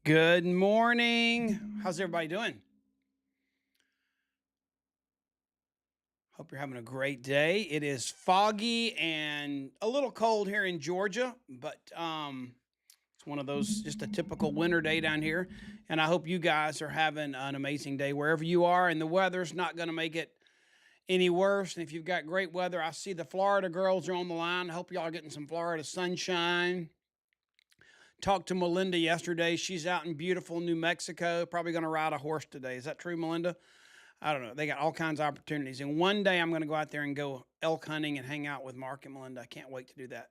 Good morning. How's everybody doing? Hope you're having a great day. It is foggy and a little cold here in Georgia, but it's one of those just a typical winter day down here. And I hope you guys are having an amazing day wherever you are, and the weather's not going to make it any worse. And if you've got great weather, I see the Florida girls are on the line. I hope y'all are getting some Florida sunshine. Talked to Melinda yesterday. She's out in beautiful New Mexico, probably going to ride a horse today. Is that true, Melinda? I don't know. They got all kinds of opportunities. And one day I'm going to go out there and go elk hunting and hang out with Mark and Melinda. I can't wait to do that.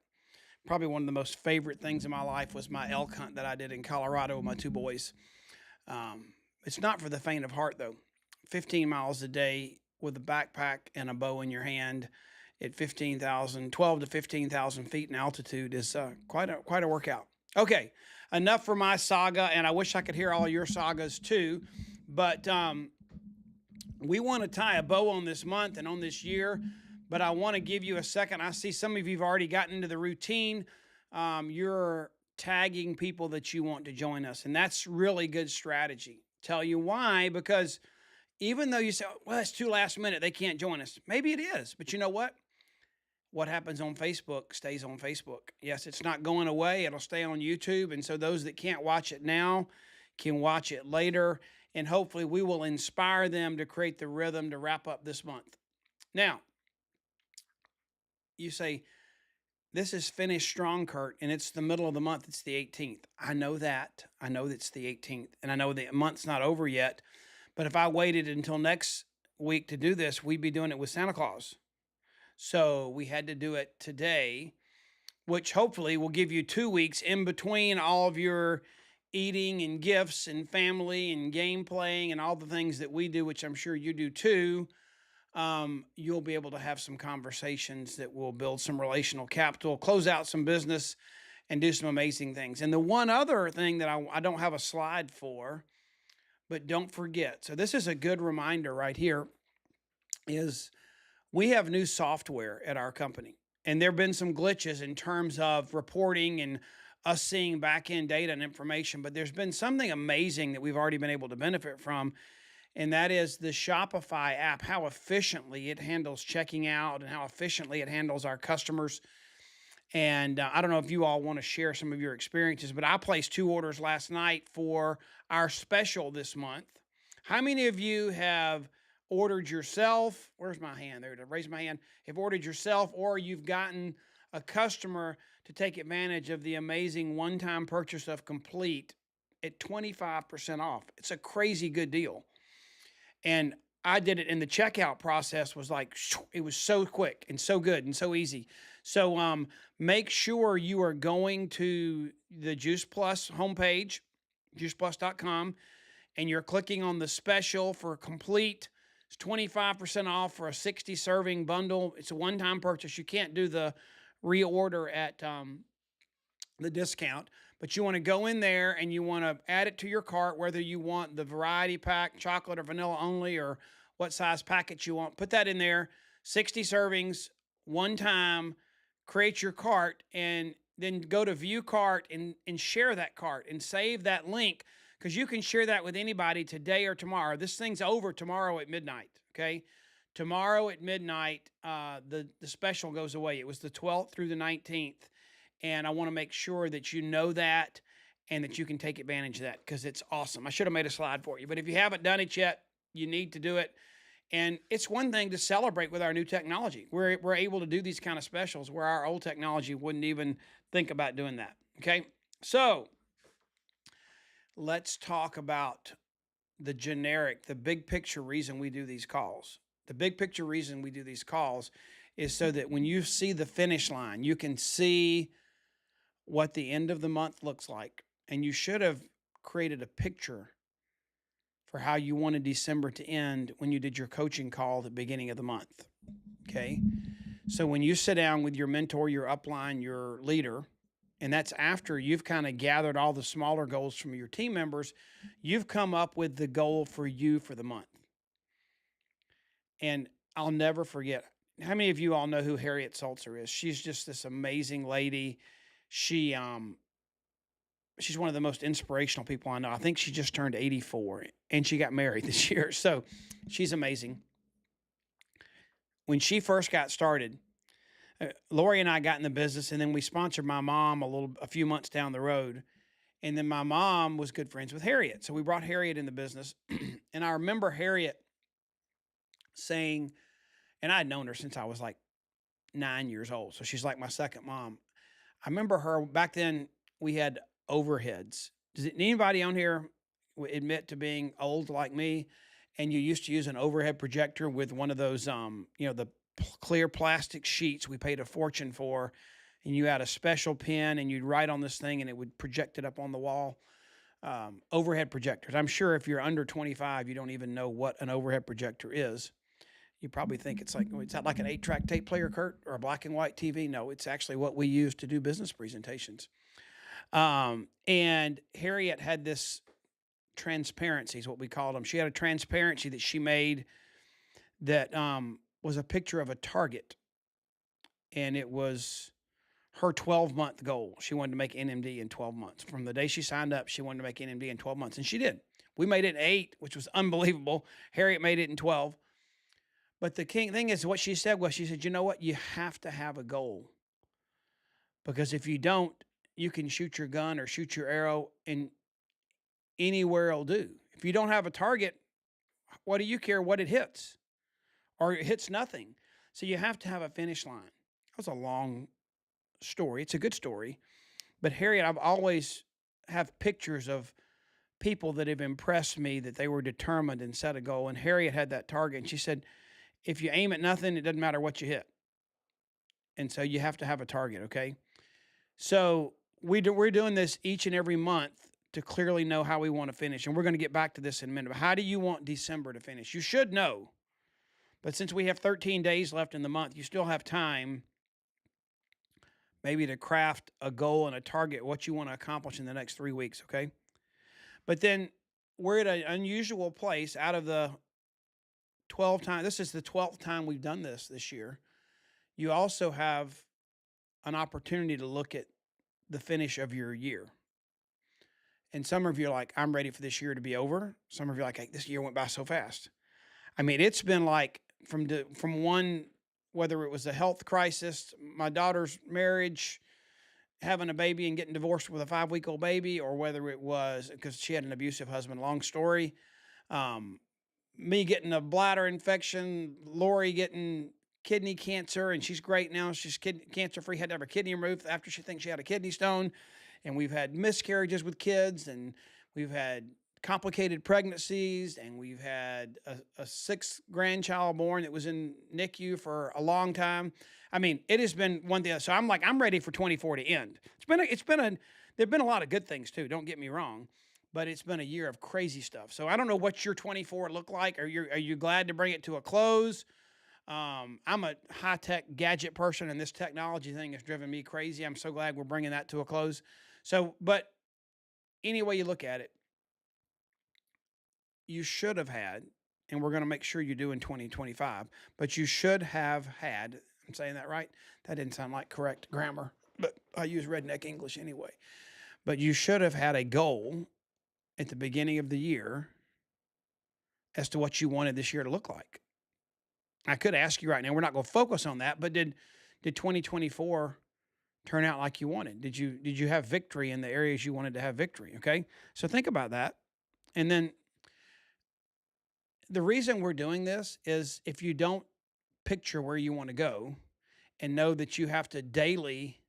Probably one of the most favorite things in my life was my elk hunt that I did in Colorado with my two boys. It's not for the faint of heart, though. 15 miles a day with a backpack and a bow in your hand at 12 to 15,000 feet in altitude is quite a workout. Okay, enough for my saga, and I wish I could hear all your sagas too. But we want to tie a bow on this month and on this year, but I want to give you a second. I see some of you have already gotten into the routine. You're tagging people that you want to join us, and that's really good strategy. Tell you why, because even though you say, well, it's too last minute, they can't join us. Maybe it is, but you know what? What happens on Facebook stays on Facebook. Yes, it's not going away. It'll stay on YouTube. And so those that can't watch it now can watch it later. And hopefully we will inspire them to create the rhythm to wrap up this month. Now, you say, this is finished strong, Kurt, and it's the middle of the month. It's the 18th. I know that. I know it's the 18th. And I know the month's not over yet. But if I waited until next week to do this, we'd be doing it with Santa Claus. So we had to do it today, which hopefully will give you 2 weeks in between all of your eating and gifts and family and game playing and all the things that we do, which I'm sure you do too. You'll be able to have some conversations that will build some relational capital, close out some business, and do some amazing things. And the one other thing that I don't have a slide for, but don't forget. So this is a good reminder right here is we have new software at our company, and there have been some glitches in terms of reporting and us seeing back end data and information, but there's been something amazing that we've already been able to benefit from, and that is the Shopify app, how efficiently it handles checking out and how efficiently it handles our customers. And I don't know if you all want to share some of your experiences, but I placed 2 orders last night for our special this month. How many of you have ordered yourself? Where's my hand? There to raise my hand. Have ordered yourself, or you've gotten a customer to take advantage of the amazing one-time purchase of Complete at 25% off. It's a crazy good deal. And I did it, and the checkout process was like, it was so quick and so good and so easy. So make sure you are going to the Juice Plus homepage, juiceplus.com, and you're clicking on the special for Complete. It's 25% off for a 60 serving bundle. It's a one-time purchase. You can't do the reorder at the discount, but you want to go in there and you want to add it to your cart, whether you want the variety pack, chocolate or vanilla only, or what size packet you want. Put that in there, 60 servings, one time, create your cart, and then go to view cart and share that cart and save that link, because you can share that with anybody today or tomorrow. This thing's over tomorrow at midnight, okay? Tomorrow at midnight, the special goes away. It was the 12th through the 19th. And I want to make sure that you know that and that you can take advantage of that, because it's awesome. I should have made a slide for you, but if you haven't done it yet, you need to do it. And it's one thing to celebrate with our new technology. We're able to do these kind of specials where our old technology wouldn't even think about doing that. Okay. So let's talk about the big picture reason we do these calls. The big picture reason we do these calls is so that when you see the finish line, you can see what the end of the month looks like. And you should have created a picture for how you wanted December to end when you did your coaching call at the beginning of the month. Okay. So when you sit down with your mentor, your upline, your leader, and that's after you've kind of gathered all the smaller goals from your team members, you've come up with the goal for you for the month. And I'll never forget. How many of you all know who Harriet Salzer is? She's just this amazing lady. She she's one of the most inspirational people I know. I think she just turned 84 and she got married this year. So she's amazing. When she first got started, Lori and I got in the business, and then we sponsored my mom a few months down the road. And then my mom was good friends with Harriet. So we brought Harriet in the business. And I remember Harriet saying, and I had known her since I was like 9 years old. So she's like my second mom. I remember her back then, we had overheads. Does anybody on here admit to being old like me? And you used to use an overhead projector with one of those, the clear plastic sheets we paid a fortune for, and you had a special pen and you'd write on this thing and it would project it up on the wall. Overhead projectors. I'm sure if you're under 25, you don't even know what an overhead projector is. You probably think it's like an 8-track tape player, Kurt, or a black and white TV. No, it's actually what we use to do business presentations. And Harriet had this transparency, is what we called them. She had a transparency that she made that was a picture of a target, and it was her 12-month goal. She wanted to make NMD in 12 months. From the day she signed up, she wanted to make NMD in 12 months, and she did. We made it in 8, which was unbelievable. Harriet made it in 12. But the thing is, what she said was, she said, you know what? You have to have a goal. Because if you don't, you can shoot your gun or shoot your arrow, and anywhere will do. If you don't have a target, what do you care what it hits? Or it hits nothing. So you have to have a finish line. That was a long story. It's a good story. But Harriet, I've always have pictures of people that have impressed me, that they were determined and set a goal. And Harriet had that target. And she said, if you aim at nothing, it doesn't matter what you hit. And so you have to have a target, okay? So we're doing this each and every month to clearly know how we want to finish. And we're going to get back to this in a minute. But how do you want December to finish? You should know. But since we have 13 days left in the month, you still have time maybe to craft a goal and a target, what you want to accomplish in the next 3 weeks, okay? But then we're at an unusual place. Out of the 12 times, this is the 12th time we've done this year. You also have an opportunity to look at the finish of your year. And some of you are like, I'm ready for this year to be over. Some of you are like, hey, this year went by so fast. I mean, it's been like from one, whether it was a health crisis, my daughter's marriage, having a baby and getting divorced with a 5-week-old baby, or whether it was because she had an abusive husband, long story. Me getting a bladder infection, Lori getting kidney cancer, and she's great now. She's cancer-free, had to have her kidney removed after she thinks she had a kidney stone. And we've had miscarriages with kids, and we've had complicated pregnancies, and we've had a 6th grandchild born that was in NICU for a long time. I mean, it has been one thing. So I'm ready for 24 to end. There've been a lot of good things too. Don't get me wrong, but it's been a year of crazy stuff. So I don't know what your 24 look like. Are you glad to bring it to a close? I'm a high-tech gadget person, and this technology thing has driven me crazy. I'm so glad we're bringing that to a close. So, but any way you look at it, you should have had, and we're going to make sure you do in 2025, but you should have had, I'm saying that right? That didn't sound like correct grammar, but I use redneck English anyway. But you should have had a goal at the beginning of the year as to what you wanted this year to look like. I could ask you right now, we're not going to focus on that, but did 2024 turn out like you wanted? Did you have victory in the areas you wanted to have victory? Okay. So think about that. And then the reason we're doing this is if you don't picture where you want to go and know that you have to daily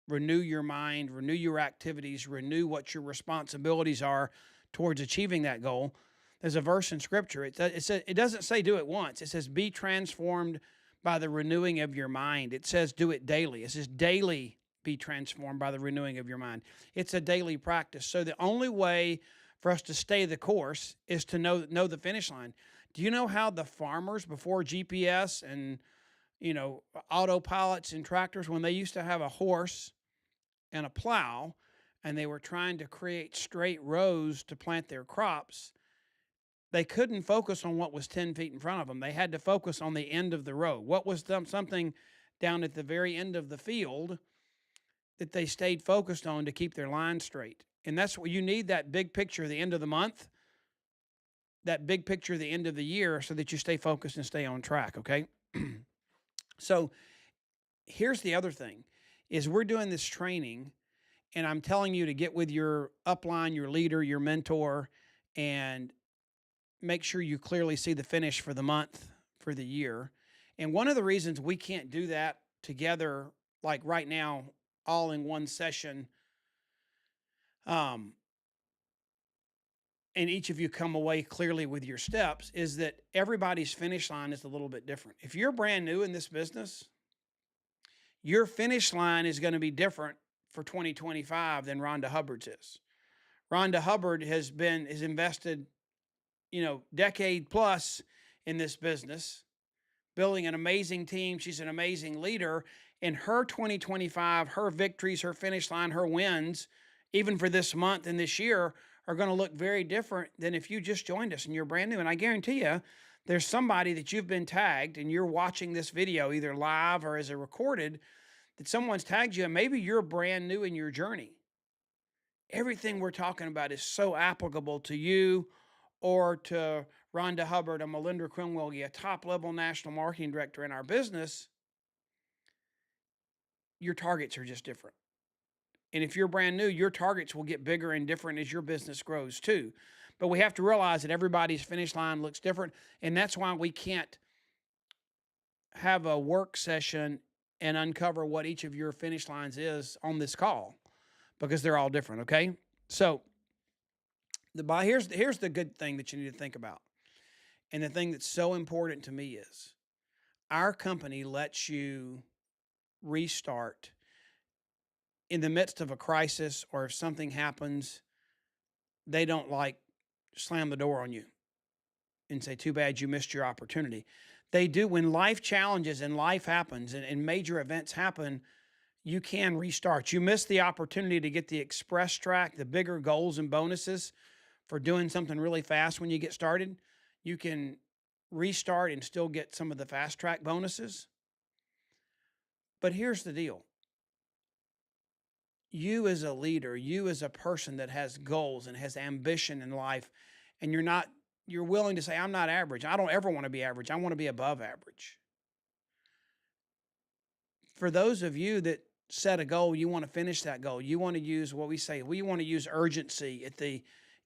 renew your mind, renew your activities, renew what your responsibilities are towards achieving that goal. There's a verse in scripture. It doesn't say do it once. It says be transformed by the renewing of your mind. It says do it daily. It says daily be transformed by the renewing of your mind. It's a daily practice. So the only way for us to stay the course is to know the finish line. Do you know how the farmers before GPS and autopilots and tractors, when they used to have a horse and a plow and they were trying to create straight rows to plant their crops, they couldn't focus on what was 10 feet in front of them. They had to focus on the end of the row. What was something down at the very end of the field that they stayed focused on to keep their line straight. And that's what you need, that big picture at the end of the month, that big picture at the end of the year, so that you stay focused and stay on track, okay? So here's the other thing is we're doing this training and I'm telling you to get with your upline, your leader, your mentor, and make sure you clearly see the finish for the month, for the year. And one of the reasons we can't do that together, like right now, all in one session, um, and each of you come away clearly with your steps, is that everybody's finish line is a little bit different. If you're brand new in this business, your finish line is going to be different for 2025 than Rhonda Hubbard's is. Rhonda Hubbard has invested, decade plus in this business, building an amazing team. She's an amazing leader. And her 2025, her victories, her finish line, her wins, even for this month and this year, are going to look very different than if you just joined us and you're brand new. And I guarantee you, there's somebody that you've been tagged and you're watching this video either live or as a recorded, that someone's tagged you and maybe you're brand new in your journey. Everything we're talking about is so applicable to you or to Rhonda Hubbard, a Melinda Quinwilge, a top-level national marketing director in our business. Your targets are just different. And if you're brand new, your targets will get bigger and different as your business grows too. But we have to realize that everybody's finish line looks different. And that's why we can't have a work session and uncover what each of your finish lines is on this call, because they're all different, okay? So here's the good thing that you need to think about. And the thing that's so important to me is our company lets you restart in the midst of a crisis, or if something happens, they don't slam the door on you and say, too bad you missed your opportunity. They do. When life challenges and life happens and major events happen, you can restart. You miss the opportunity to get the express track, the bigger goals and bonuses for doing something really fast when you get started. You can restart and still get some of the fast track bonuses. But here's the deal. You as a leader, you as a person that has goals and has ambition in life, and you're willing to say, I'm not average. I don't ever want to be average. I want to be above average. For those of you that set a goal, you want to finish that goal. You want to use what we want to use urgency at the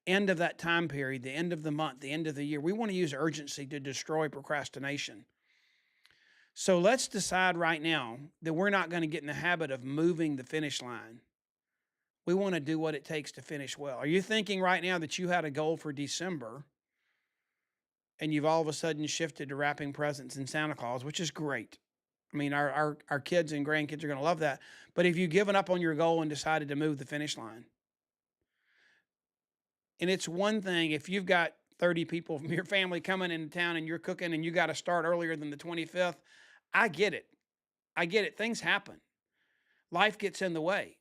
end of that time period, the end of the month, the end of the year. We want to use urgency to destroy procrastination. So let's decide right now that we're not going to get in the habit of moving the finish line. We want to do what it takes to finish well. Are you thinking right now that you had a goal for December and you've all of a sudden shifted to wrapping presents and Santa Claus, which is great? I mean, our kids and grandkids are going to love that. But if you've given up on your goal and decided to move the finish line, and it's one thing if you've got 30 people from your family coming into town and you're cooking and you got to start earlier than the 25th, I get it. I get it. Things happen. Life gets in the way.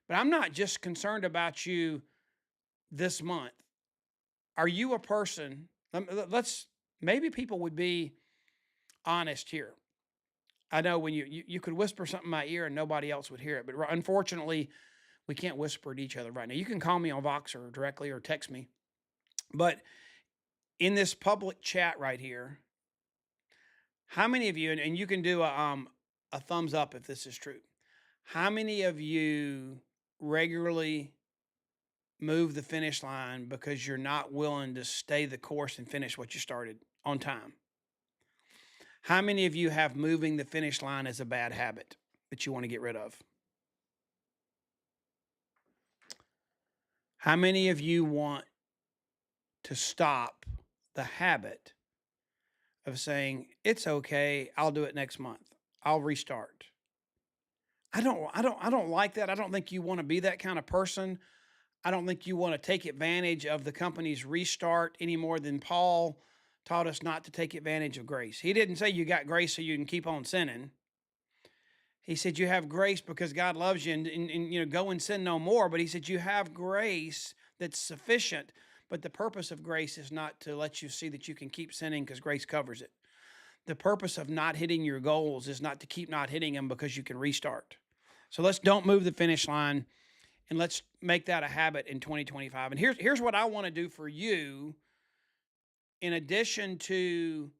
But I'm not just concerned about you this month. Are you a person? Maybe people would be honest here. I know when you could whisper something in my ear and nobody else would hear it, but unfortunately, we can't whisper to each other right now. You can call me on Voxer directly or text me. But in this public chat right here, how many of you, and you can do a thumbs up if this is true, how many of you regularly move the finish line because you're not willing to stay the course and finish what you started on time? How many of you have moving the finish line as a bad habit that you want to get rid of? How many of you want to stop the habit of saying, it's okay, I'll do it next month, I'll restart? I don't like that. I don't think you want to be that kind of person. I don't think you want to take advantage of the company's restart any more than Paul taught us not to take advantage of grace. He didn't say you got grace so you can keep on sinning. He said you have grace because God loves you and go and sin no more. But he said you have grace that's sufficient. But the purpose of grace is not to let you see that you can keep sinning because grace covers it. The purpose of not hitting your goals is not to keep not hitting them because you can restart. So let's don't move the finish line, and let's make that a habit in 2025. And here's what I want to do for you. In addition to,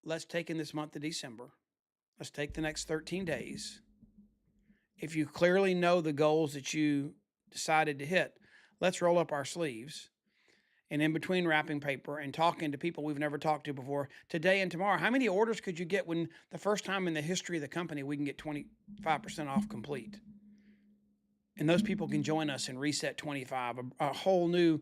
let's take in this month of December, let's take the next 13 days. If you clearly know the goals that you decided to hit, let's roll up our sleeves. And in between wrapping paper and talking to people we've never talked to before, today and tomorrow, how many orders could you get when the first time in the history of the company we can get 25% off complete? And those people can join us in Reset 25, a whole new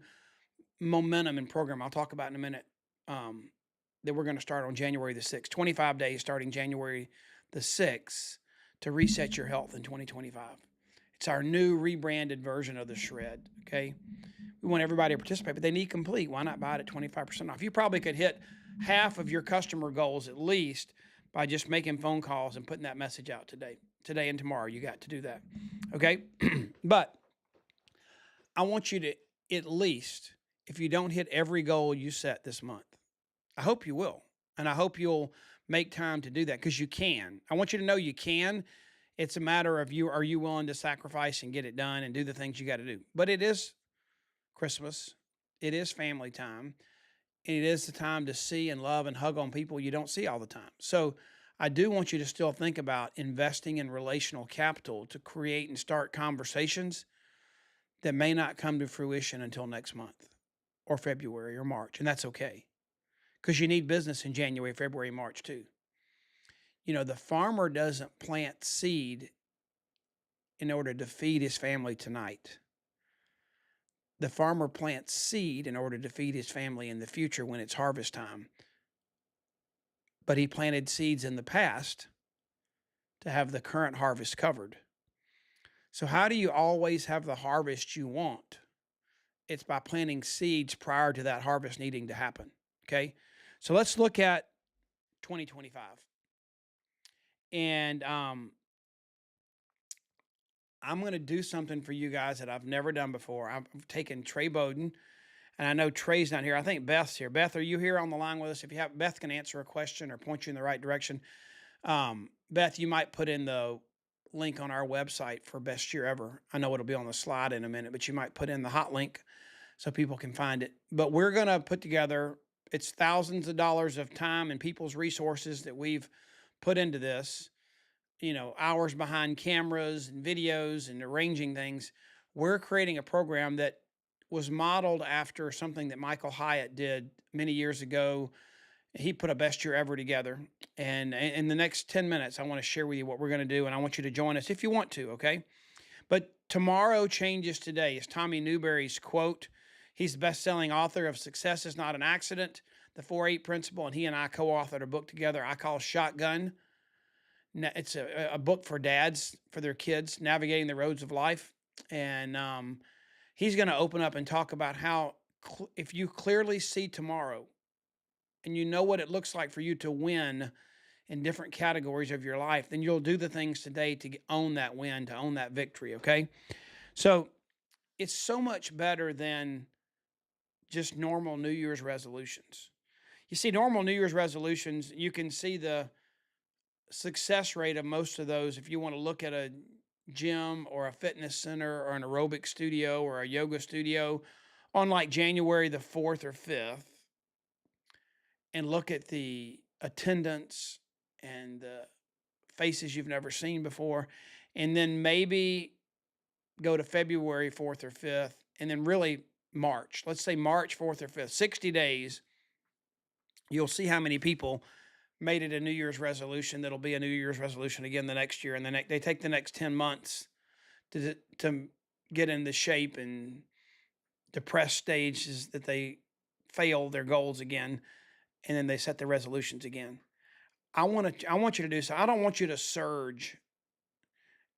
momentum and program I'll talk about in a minute, that we're going to start on January the 6th. 25 days starting January the 6th to reset your health in 2025. It's our new rebranded version of the Shred, okay? We want everybody to participate, but they need complete. Why not buy it at 25% off? You probably could hit half of your customer goals at least by just making phone calls and putting that message out today. Today and tomorrow, you got to do that, okay? But I want you to, at least, if you don't hit every goal you set this month, I hope you will. And I hope you'll make time to do that, because you can. I want you to know you can. It's a matter of are you willing to sacrifice and get it done and do the things you got to do? But it is Christmas. It is family time. And it is the time to see and love and hug on people you don't see all the time. So I do want you to still think about investing in relational capital to create and start conversations that may not come to fruition until next month or February or March. And that's okay, because you need business in January, February, March too. You know, the farmer doesn't plant seed in order to feed his family tonight. The farmer plants seed in order to feed his family in the future when it's harvest time. But he planted seeds in the past to have the current harvest covered. So how do you always have the harvest you want? It's by planting seeds prior to that harvest needing to happen, okay? So let's look at 2025. And I'm going to do something for you guys that I've never done before. I've taken Trey Bowden, and I know Trey's not here. I think Beth's here. Beth, are you here on the line with us? If you have, Beth can answer a question or point you in the right direction. Beth, you might put in the link on our website for Best Year Ever. I know it'll be on the slide in a minute, but you might put in the hot link so people can find it. But we're going to put together, it's thousands of dollars of time and people's resources that we've put into this, you know, hours behind cameras and videos and arranging things. We're creating a program that was modeled after something that Michael Hyatt did many years ago. He put a Best Year Ever together. And in the next 10 minutes, I want to share with you what we're going to do. And I want you to join us if you want to, okay? But tomorrow changes today is Tommy Newberry's quote. He's the best-selling author of Success is Not an Accident, the 4-8 Principle, and he and I co-authored a book together I call Shotgun. It's a book for dads, for their kids, navigating the roads of life. And he's going to open up and talk about how if you clearly see tomorrow and you know what it looks like for you to win in different categories of your life, then you'll do the things today to own that win, to own that victory, okay? So it's so much better than just normal New Year's resolutions. You see, normal New Year's resolutions, you can see the success rate of most of those if you want to look at a gym or a fitness center or an aerobic studio or a yoga studio on like January the 4th or 5th and look at the attendance and the faces you've never seen before, and then maybe go to February 4th or 5th, and then really March. Let's say March 4th or 5th, 60 days, you'll see how many people made it a New Year's resolution that'll be a New Year's resolution again the next year. And they take the next 10 months to get in the shape and depressed stages that they fail their goals again, and then they set their resolutions again. I want you to do so. I don't want you to surge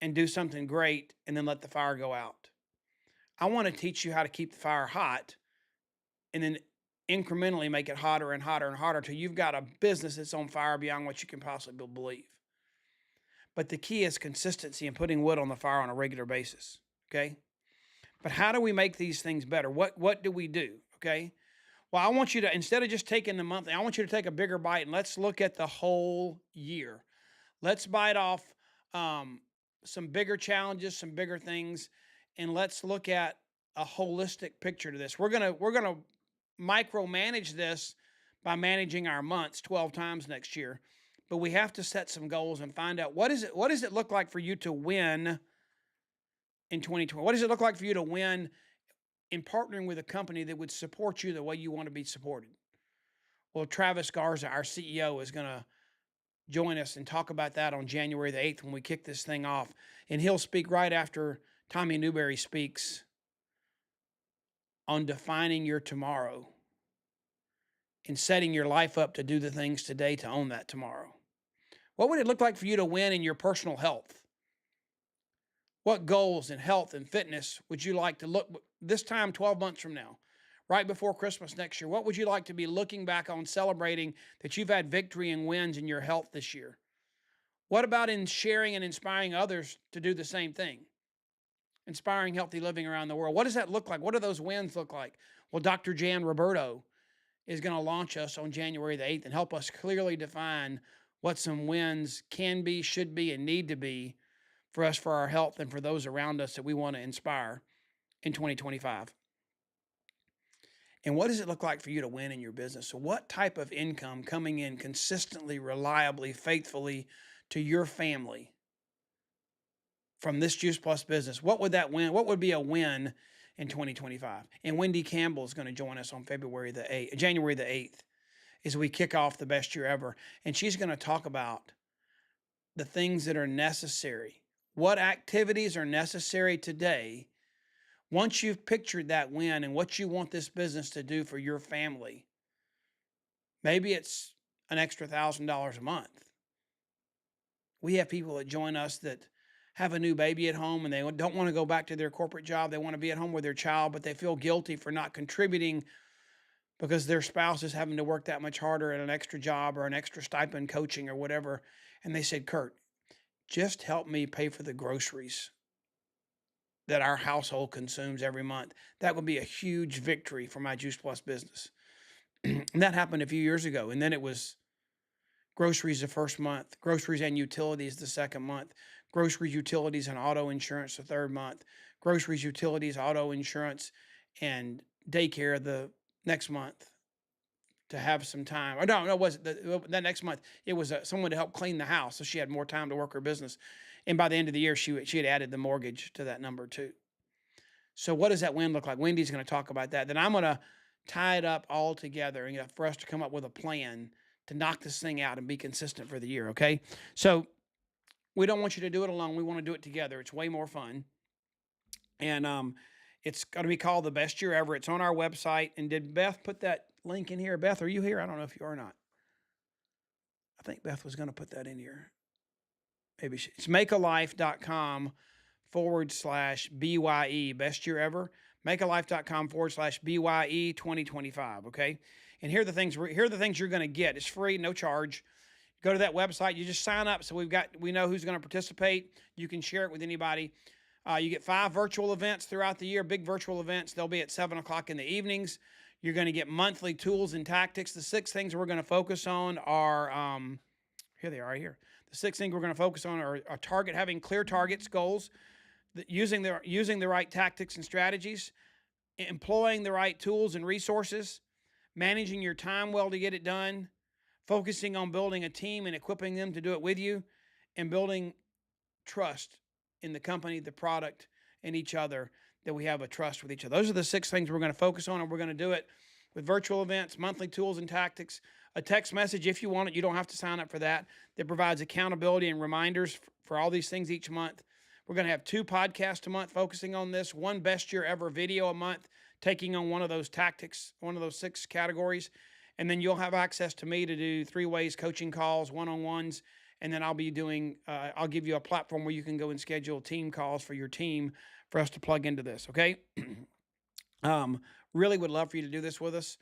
and do something great and then let the fire go out. I want to teach you how to keep the fire hot and then incrementally make it hotter and hotter and hotter till you've got a business that's on fire beyond what you can possibly believe. But the key is consistency and putting wood on the fire on a regular basis, okay? But how do we make these things better? What do we do, okay? Well, I want you to, instead of just taking the monthly, I want you to take a bigger bite and let's look at the whole year. Let's bite off some bigger challenges, some bigger things, and let's look at a holistic picture to this. We're gonna micromanage this by managing our months 12 times next year, but we have to set some goals and find out what does it look like for you to win in 2020. What does it look like for you to win in partnering with a company that would support you the way you want to be supported? Well, Travis Garza, our CEO, is going to join us and talk about that on January the 8th when we kick this thing off. And he'll speak right after Tommy Newberry speaks on defining your tomorrow and setting your life up to do the things today to own that tomorrow. What would it look like for you to win in your personal health? What goals in health and fitness would you like to look this time 12 months from now, right before Christmas next year? What would you like to be looking back on, celebrating that you've had victory and wins in your health this year? What about in sharing and inspiring others to do the same thing? Inspiring healthy living around the world. What does that look like? What do those wins look like? Well, Dr. Jan Roberto is going to launch us on January the 8th and help us clearly define what some wins can be, should be, and need to be for us, for our health, and for those around us that we want to inspire in 2025. And what does it look like for you to win in your business? So what type of income coming in consistently, reliably, faithfully to your family from this Juice Plus business? What would that win? What would be a win in 2025? And Wendy Campbell is going to join us on January the 8th, as we kick off the best year ever. And she's going to talk about the things that are necessary. What activities are necessary today once you've pictured that win and what you want this business to do for your family? Maybe it's an extra $1,000 a month. We have people that join us that have a new baby at home and they don't want to go back to their corporate job. They want to be at home with their child, but they feel guilty for not contributing because their spouse is having to work that much harder at an extra job or an extra stipend coaching or whatever. And they said, Kurt, just help me pay for the groceries that our household consumes every month. That would be a huge victory for my Juice Plus business. And that happened a few years ago. And then it was groceries the first month, groceries and utilities the second month, groceries, utilities, and auto insurance the third month, groceries, utilities, auto insurance, and daycare the next month to have some time. Or no, it wasn't that next month. It was someone to help clean the house, so she had more time to work her business. And by the end of the year, she had added the mortgage to that number too. So what does that win look like? Wendy's going to talk about that. Then I'm going to tie it up all together and for us to come up with a plan to knock this thing out and be consistent for the year, okay? So we don't want you to do it alone. We want to do it together. It's way more fun. And it's going to be called The Best Year Ever. It's on our website. And did Beth put that link in here? Beth, are you here? I don't know if you are or not. I think Beth was going to put that in here. Maybe it's makealife.com/BYE, best year ever. Makealife.com/BYE 2025. Okay. And here are the things you're going to get. It's free, no charge. Go to that website. You just sign up. So we know who's going to participate. You can share it with anybody. You get 5 virtual events throughout the year, big virtual events. They'll be at 7 o'clock in the evenings. You're going to get monthly tools and tactics. The 6 things we're going to focus on are, here they are right here. The 6 things we're going to focus on are having clear targets, goals, using the right tactics and strategies, employing the right tools and resources, managing your time well to get it done, focusing on building a team and equipping them to do it with you, and building trust in the company, the product, and each other, that we have a trust with each other. Those are the 6 things we're going to focus on, and we're going to do it with virtual events, monthly tools and tactics, a text message if you want it. You don't have to sign up for that. That provides accountability and reminders for all these things each month. We're going to have 2 podcasts a month focusing on this, 1 best year ever video a month, taking on one of those tactics, one of those 6 categories. And then you'll have access to me to do 3-ways coaching calls, one-on-ones. And then I'll be doing, I'll give you a platform where you can go and schedule team calls for your team for us to plug into this, okay? Really would love for you to do this with us.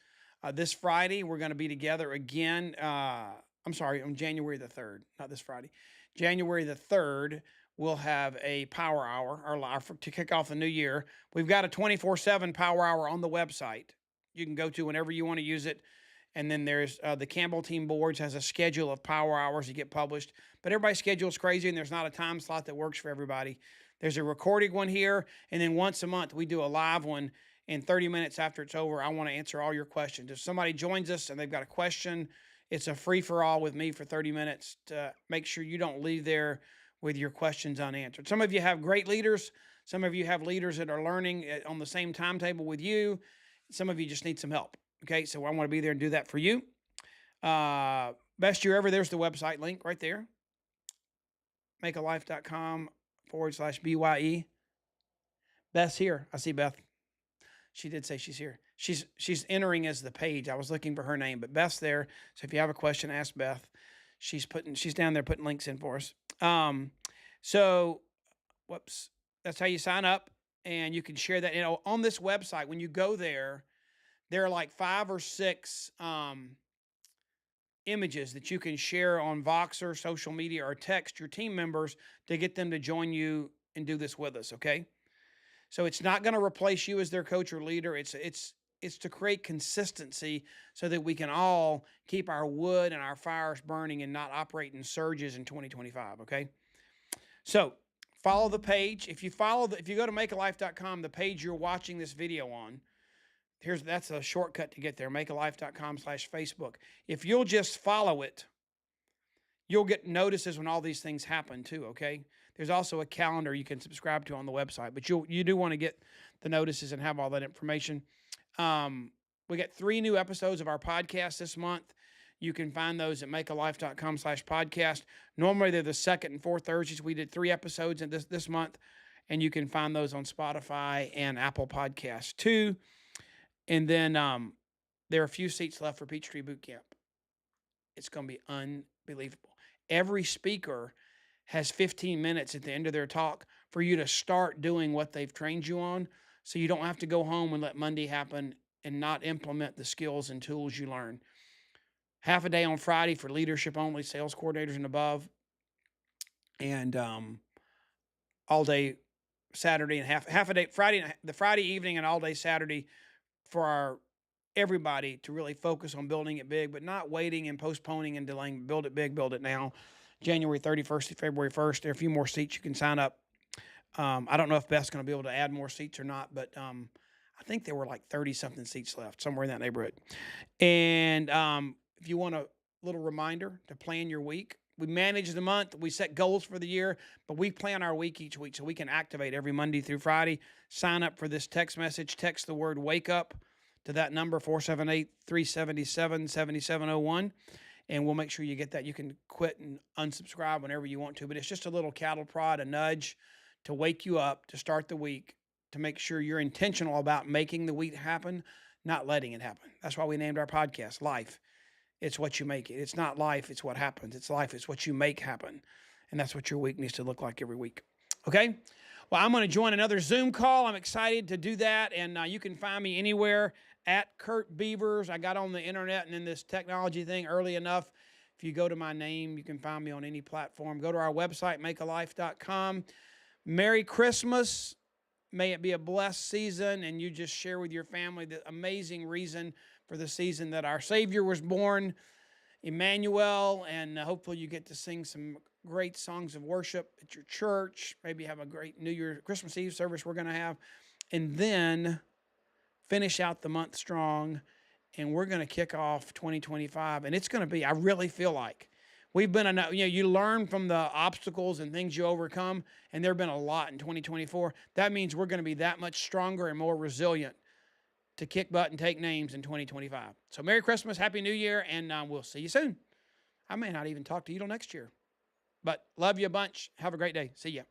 This Friday, we're going to be together again. On January the 3rd, not this Friday. January the 3rd, we'll have a power hour to kick off the new year. We've got a 24/7 power hour on the website. You can go to whenever you want to use it. And then there's the Campbell Team Boards has a schedule of power hours that get published. But everybody's schedule is crazy, and there's not a time slot that works for everybody. There's a recorded one here, and then once a month we do a live one. And 30 minutes after it's over, I want to answer all your questions. If somebody joins us and they've got a question, it's a free-for-all with me for 30 minutes to make sure you don't leave there with your questions unanswered. Some of you have great leaders. Some of you have leaders that are learning on the same timetable with you. Some of you just need some help. Okay, so I want to be there and do that for you. Best year ever. There's the website link right there. makealife.com/BYE. Beth's here. I see Beth. She did say she's here. She's entering as the page. I was looking for her name, but Beth's there. So if you have a question, ask Beth. She's down there putting links in for us. So whoops. That's how you sign up, and you can share that. On this website, when you go there, there are like 5 or 6 images that you can share on Voxer, social media, or text your team members to get them to join you and do this with us, okay? So it's not going to replace you as their coach or leader. It's to create consistency so that we can all keep our wood and our fires burning and not operate in surges in 2025, okay? So follow the page. If you go to makealife.com, the page you're watching this video on, that's a shortcut to get there, makealife.com/Facebook. If you'll just follow it, you'll get notices when all these things happen too, okay? There's also a calendar you can subscribe to on the website, but you do want to get the notices and have all that information. We got 3 new episodes of our podcast this month. You can find those at makealife.com/podcast. Normally they're the second and fourth Thursdays. We did 3 episodes in this month, and you can find those on Spotify and Apple Podcasts too. And then there are a few seats left for Peachtree Boot Camp. It's going to be unbelievable. Every speaker has 15 minutes at the end of their talk for you to start doing what they've trained you on, so you don't have to go home and let Monday happen and not implement the skills and tools you learn. Half a day on Friday for leadership only, sales coordinators and above, and all day Saturday and half a day the Friday evening and all day Saturday for everybody to really focus on building it big, but not waiting and postponing and delaying. Build it big, build it now. January 31st to February 1st. There are a few more seats you can sign up. I don't know if Beth's going to be able to add more seats or not, but I think there were like 30-something seats left, somewhere in that neighborhood. And if you want a little reminder to plan your week, we manage the month, we set goals for the year, but we plan our week each week so we can activate every Monday through Friday. Sign up for this text message. Text the word "wake up" to that number, 478-377-7701. And we'll make sure you get that. You can quit and unsubscribe whenever you want to, but it's just a little cattle prod, a nudge to wake you up, to start the week, to make sure you're intentional about making the week happen, not letting it happen. That's why we named our podcast Life. It's what you make it. It's not life, it's what happens. It's life, it's what you make happen. And that's what your week needs to look like every week. Okay? Well, I'm going to join another Zoom call. I'm excited to do that. And you can find me anywhere at Kurt Beavers. I got on the internet and in this technology thing early enough. If you go to my name, you can find me on any platform. Go to our website, makealife.com. Merry Christmas. May it be a blessed season, and you just share with your family the amazing reason for the season that our Savior was born, Emmanuel, and hopefully you get to sing some great songs of worship at your church. Maybe have a great New Year, Christmas Eve service we're going to have, and then finish out the month strong, and we're going to kick off 2025, and it's going to be, I really feel like, we've been, you learn from the obstacles and things you overcome, and there have been a lot in 2024. That means we're going to be that much stronger and more resilient to kick butt and take names in 2025. So Merry Christmas, Happy New Year, and we'll see you soon. I may not even talk to you till next year, but love you a bunch. Have a great day. See ya.